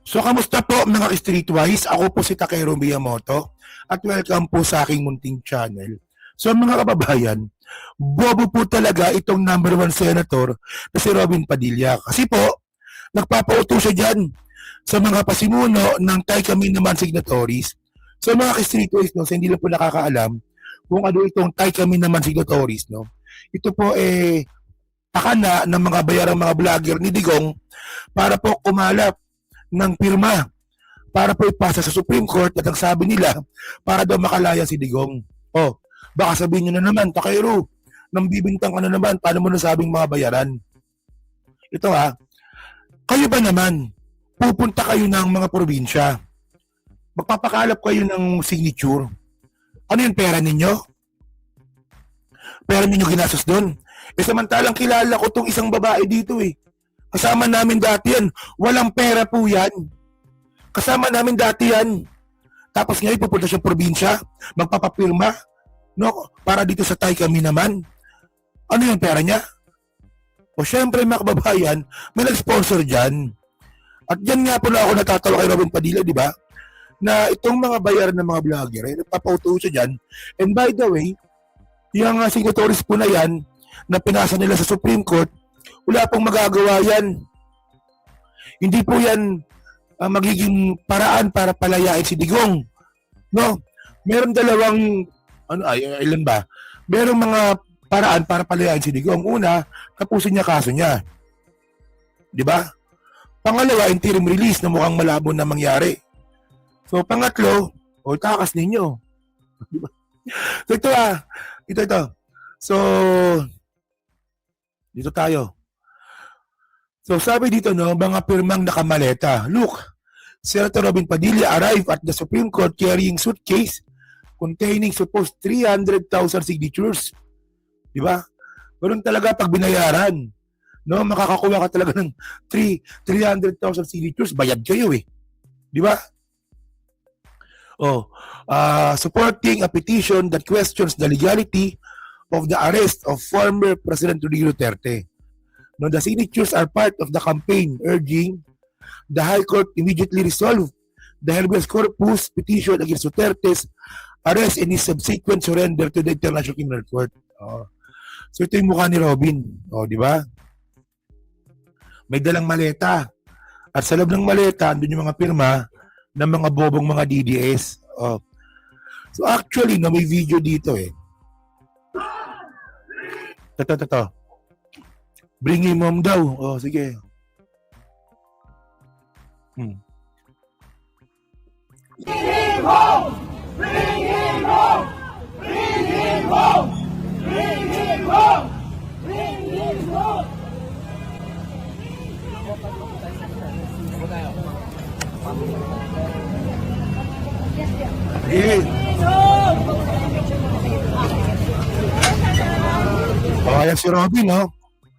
So, kamusta po mga streetwise? Ako po si Takero Miyamoto at welcome po sa aking munting channel. So, mga kababayan, bobo po talaga itong number 1 senator na si Robin Padilla. Kasi po, nagpapauto siya dyan sa mga pasimuno ng Tay Kami Naman signatories. So, mga streetwise, no, sa hindi lang po nakakaalam kung ano itong Tay Kami Naman signatories, no? Ito po takana ng mga bayarang mga vlogger ni Digong para po kumalap ng pirma para po ipasa sa Supreme Court at ang sabi nila para daw makalaya si Digong. Oh, baka sabihin nyo na naman, Takero, nang bibintang ka na naman, paano mo nasabing mga bayaran? Ito kayo ba naman, pupunta kayo ng mga probinsya, magpapakalap kayo ng signature, ano yung pera ninyo? Pera ninyo ginastos doon? Samantalang kilala ko tong isang babae dito Kasama namin dati yan. Walang pera po yan. Kasama namin dati yan. Tapos ngayon pupunta siyang probinsya, magpapapirma, no? Para dito sa Tay Kami Naman. Ano yung pera niya? O syempre mga kababayan, may nag-sponsor dyan. At dyan nga po na ako natatawa kay Robin Padilla, di ba? Na itong mga bayaran ng mga vlogger, nagpapauto siya dyan. And by the way, yung signatories po na yan, na pinasa nila sa Supreme Court, wala pong magagawa yan. Hindi po yan magiging paraan para palayain si Digong. No? Meron dalawang, ilan ba? Merong mga paraan para palayain si Digong. Una, tapusin niya kaso niya. Di ba? Pangalawa, interim release na mukhang malabo na mangyari. So, pangatlo, takas ninyo. Diba? So, ito. So, dito tayo. So sabi dito mga pirmang nakamaleta. Look, Senator Robin Padilla arrived at the Supreme Court carrying suitcase containing supposed 300,000 signatures. Di ba? Ganun talaga pag binayaran. No, makakakuha ka talaga ng 300,000 signatures, bayad kayo Di ba? Supporting a petition that questions the legality of the arrest of former President Rodrigo Duterte. No, the signatures are part of the campaign urging the High Court immediately resolve the habeas corpus petition against Duterte's arrest and his subsequent surrender to the International Criminal Court. So ito yung mukha ni Robin. Di ba? May dalang maleta. At sa loob ng maleta, andun yung mga pirma ng mga bobong mga DDS. So actually, may video dito Ito. Bring him home daw. Sige. Bring him home! Bring him home! Bring him home! Bring him home! Bring him home! Ayan si Robin,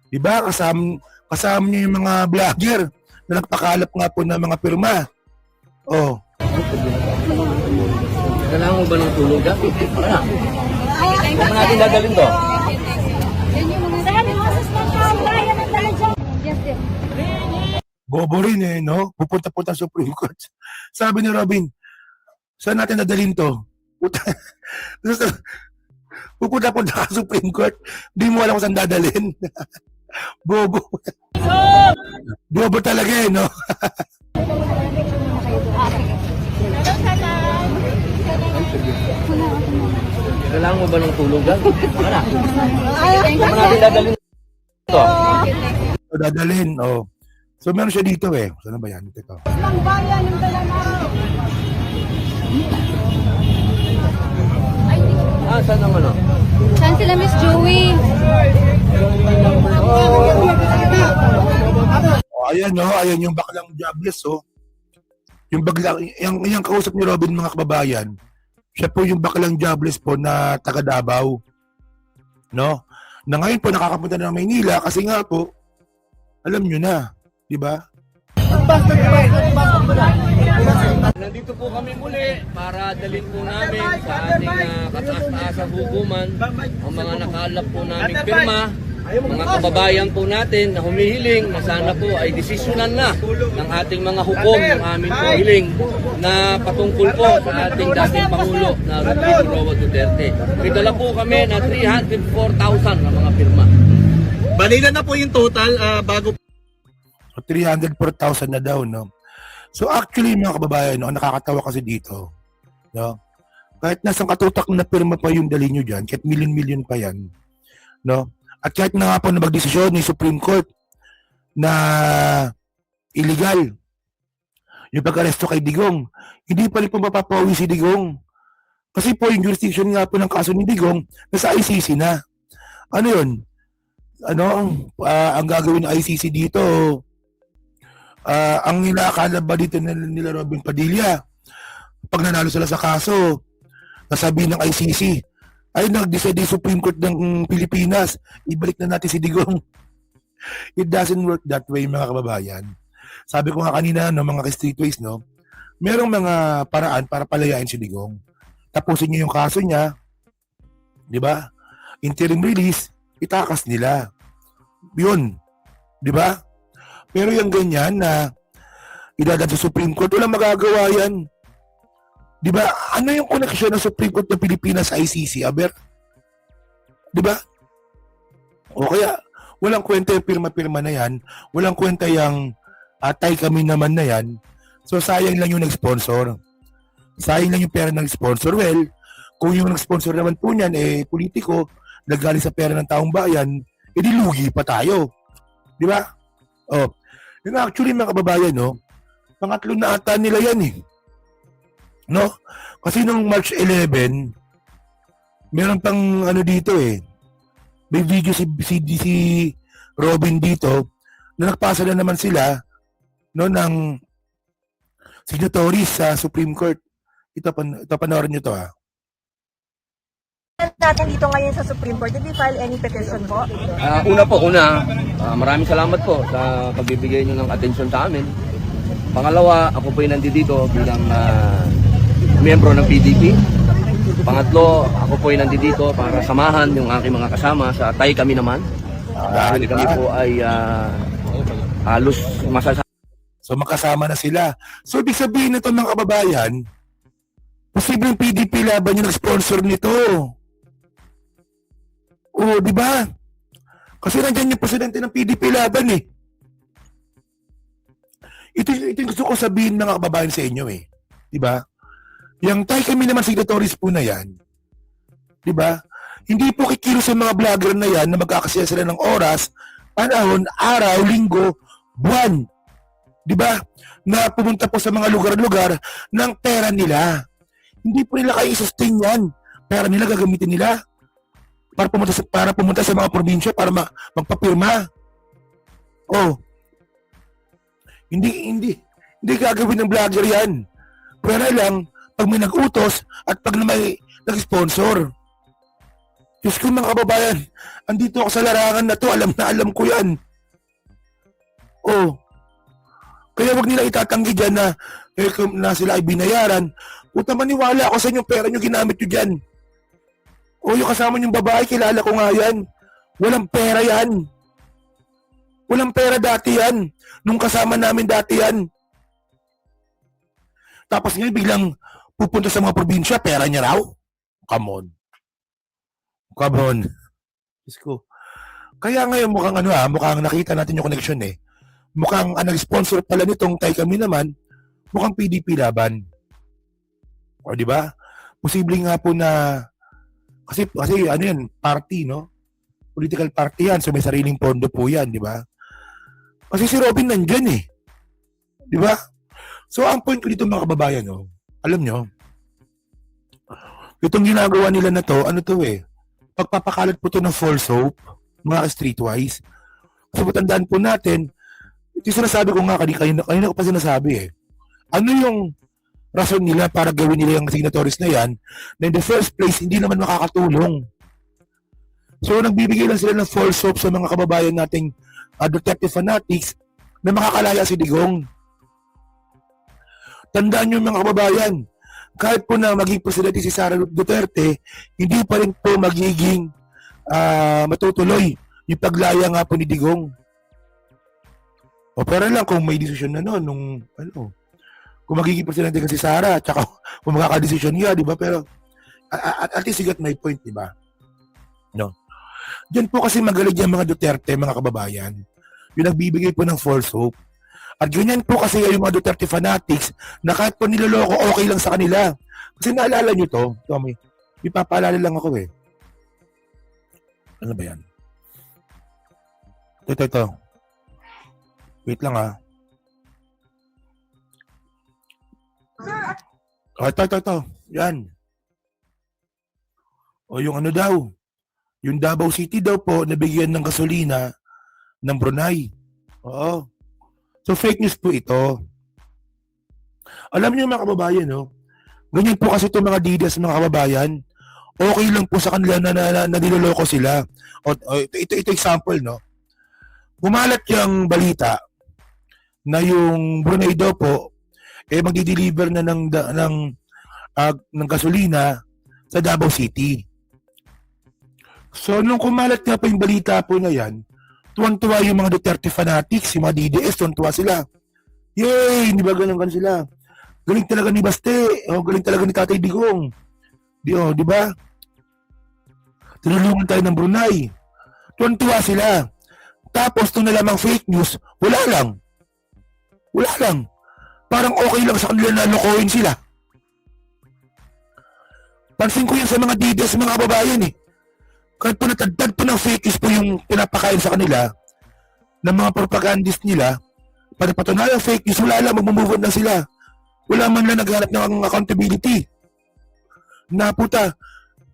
Diba? Kasama niya yung mga vlogger na nagpakalap nga po ng mga pirma. Kailangan mo ba ng tulong dyan? Wala. Huwag mo natin dadalhin to. Bobo rin Pupunta-punta sa Supreme Court. Sabi ni Robin, saan natin dadalhin to? Pupunta-punta ka sa Supreme Court, di mo alam kung saan dadalhin. Bobo. Bobo talaga Kailangan mo ba ng tulong dyan? Wala. Huwag mo natin dadalhin to. Dadalhin, So meron siya dito Saan ba yan? Ito. Saan ang Saan sila, Miss Joey? Ayan yung baklang jobless Yung yung kausap ni Robin mga kababayan, siya po yung baklang jobless po na taga Davao. No? Na ngayon po nakakapunta na ng Maynila kasi nga po, alam nyo na, di ba? Nandito po kami muli para dalhin po namin sa ating kataas-taasang hukuman ang mga nakalap po namin pirma mga kababayan po natin na humihiling na sana po ay desisyonan na ng ating mga hukom ng aming po hiling na patungkol po sa ating dating Pangulo na Rodrigo Roa Duterte. May dala po kami na 304,000 na mga pirma. Balila na po yung total bago So 304,000 na daw, no? So actually, mga kababayan, no, ang nakakatawa kasi dito, no? Kahit nasa katutak na pirma pa yung dali nyo dyan, kahit million-million pa yan, no? At kahit na nga po na magdesisyon ni Supreme Court na illegal yung pag-aresto kay Digong, hindi pa rin po mapapawi si Digong. Kasi po yung jurisdiction nga po ng kaso ni Digong, nasa ICC na. Ano yun? Ano ang gagawin ng ICC dito? Ang inaakala ba dito nila Robin Padilla, pag nanalo sila sa kaso, nasabi ng ICC, ay nag-decide yung Supreme Court ng Pilipinas, ibalik na natin si Digong. It doesn't work that way, mga kababayan. Sabi ko nga kanina, no, mga streetways, no, merong mga paraan para palayain si Digong. Tapusin niyo yung kaso niya, di ba? Interim release, itakas nila. Yun, di ba? Pero yung ganyan na idadaan sa Supreme Court, walang magagawa yan. Di ba? Ano yung koneksyon ng Supreme Court ng Pilipinas sa ICC, Aber? Di ba? O kaya, walang kwenta yung pirma-pirma na yan. Walang kwenta yung atay kami naman na yan. So, sayang lang yung nag-sponsor. Sayang lang yung pera ng sponsor. Well, kung yung nag-sponsor naman po niyan, politiko, nagaling sa pera ng taong bayan, edi lugi pa tayo. Di ba? Oh, yung actually, mga kababayan, no, pangatlo na ata nila yan eh. No? Kasi nung March 11, meron pang ano dito eh. May video si Robin dito na nagpasa na naman sila no ng signatories sa Supreme Court. Ito panoorin niyo to ha. Natin dito ngayon sa Supreme Court, did you file any petition po? Una, maraming salamat po sa pagbibigay niyo ng atensyon sa amin. Pangalawa, ako po ay nandito bilang miyembro ng PDP. Pangatlo, ako po ay nandito para samahan yung aking mga kasama sa Tay Kami Naman. Dahil kami po ay halos masasabi. So makasama na sila. So ibig sabihin nito mga kababayan, posibleng PDP laban yung nag-sponsor nito. Oh, di ba? Kasi nandiyan yung presidente ng PDP laban eh. Ito yung gusto ko sabihin mga kababayan sa inyo eh. Di ba? Yung Tay Kami Naman signatories po na yan. Di ba? Hindi po kikilos sa mga vlogger na yan na magkakasya sila ng oras, panahon, araw, linggo, buwan. Di ba? Na pumunta po sa mga lugar-lugar ng pera nila. Hindi po nila kaya i-sustain yan. Pera nila gagamitin nila para pumunta sa mga probinsya para magpapirma. Oh. Hindi gagawin ng vlogger yan. Pera lang pag may nag-utos at pag may nag-sponsor. Diyos ko mga kababayan, andito ako sa larangan na to, alam ko yan. Oh. Kaya wag nila itatanggi dyan na sila ay binayaran. Puta, maniwala ako sa inyong pera nyo, ginamit nyo dyan. O yung kasama nyong babae, kilala ko nga yan. Walang pera yan. Walang pera dati yan. Nung kasama namin dati yan. Tapos ngayon biglang pupunta sa mga probinsya, pera niya raw? Come on. Diyos ko. Kaya ngayon mukhang nakita natin yung connection eh. Mukhang ang nag-sponsor pala nitong Tay Kami Naman, mukhang PDP laban. O di ba? Posible nga po na kasi ano yan, party, no? Political party yan, so may sariling pondo po yan, di ba? Kasi si Robin nandyan eh. Di ba? So ang point ko dito mga kababayan, no? Alam nyo, itong ginagawa nila na to, ano to eh, pagpapakalat po to ng false hope, mga streetwise. Kasi tandaan po natin, ito sinasabi ko nga, kanina ko pa sinasabi eh. Ano yung rason nila para gawin nila yung signatories na yan na in the first place, hindi naman makakatulong. So, nagbibigay lang sila ng false hope sa mga kababayan nating detective fanatics na makakalaya si Digong. Tandaan nyo mga kababayan, kahit po na maging presidente si Sara Duterte, hindi pa rin po magiging matutuloy yung paglaya nga po ni Digong. O pero lang kung may desisyon na noon, nung kung magiging presidente kasi Sara, tsaka kung makakadesisyon niya, di ba? Pero at least you got my point, di ba? No. Diyan po kasi magaling yung mga Duterte, mga kababayan. Yung nagbibigay po ng false hope. At ganyan po kasi yung mga Duterte fanatics na kahit po niloloko, okay lang sa kanila. Kasi naalala nyo to, Tommy, ipapaalala lang ako eh. Ano ba yan? Ito. Wait lang ha. Ito. Yan. O yung ano daw, yung Davao City daw po, nabigyan ng gasolina ng Brunei. Oo. So fake news po ito. Alam niyo mga kababayan, no? Ganyan po kasi itong mga DDS mga kababayan. Okay lang po sa kanila na niloloko sila. Ito example, no? Kumalat yung balita na yung Brunei daw po magdi-deliver na ng gasolina sa Davao City. So nung kumalat nga pa yung balita po na yan, tuwan-tuwa yung mga Duterte fanatics, yung mga DDS, tuwan-tuwa sila. Yay! Di ba ganun sila? Galing talaga ni Baste. Galing talaga ni Tatay Digong. Di ba? Tinulungan tayo ng Brunei. Tuwan-tuwa sila. Tapos nung nalamang fake news, wala lang. Parang okay lang sa kanila na lokohin sila. Pansin ko yan sa mga DDS, mga kababayan eh. Kahit po natagdag po ng fake news po yung pinapakain sa kanila ng mga propagandist nila, para patunayan fake news, wala lang, mag-move on na sila. Wala man lang naghanap ng accountability. Na puta,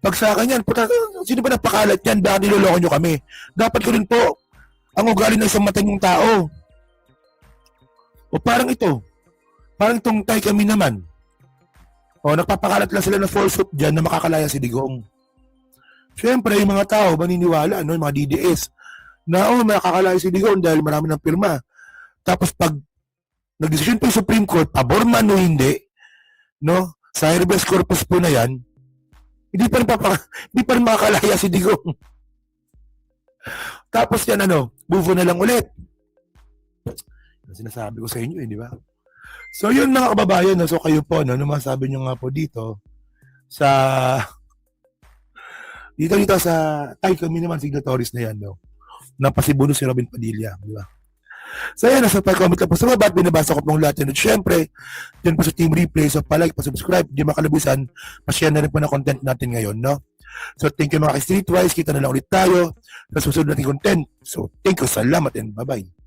pag sa akin yan, puta, sino ba napakalat yan? Bakit niloloko nyo kami? Dapat ko rin po ang ugali ng isang matanyong tao. O parang itong tay kami naman. O nagpapakalat lang sila ng falsehood dyan na makakalaya si Digong. Siyempre, yung mga tao, maniniwala, yung mga DDS, na makakalaya si Digong dahil marami ng pirma. Tapos pag nagdesisyon po yung Supreme Court, pabor man o hindi, no, sa habeas corpus po na yan, hindi pa rin makakalaya si Digong. Tapos yan, move on na lang ulit. Yung sinasabi ko sa inyo, di ba? So yun mga kababayan, so kayo po, ano masabi nyo nga po dito dito sa tayo kami naman signatories na yan, no? Napasibuno si Robin Padilla, di ba? So yan, nasa comment lang po sa baba at binabasa ko pong lahat yan. At syempre, dyan po sa Team Replay, so palike, pasubscribe, di makalabusan, pa-share na rin po na content natin ngayon, no? So thank you mga ka-streetwise, kita na lang ulit tayo sa susunod nating content. So thank you, salamat and bye-bye.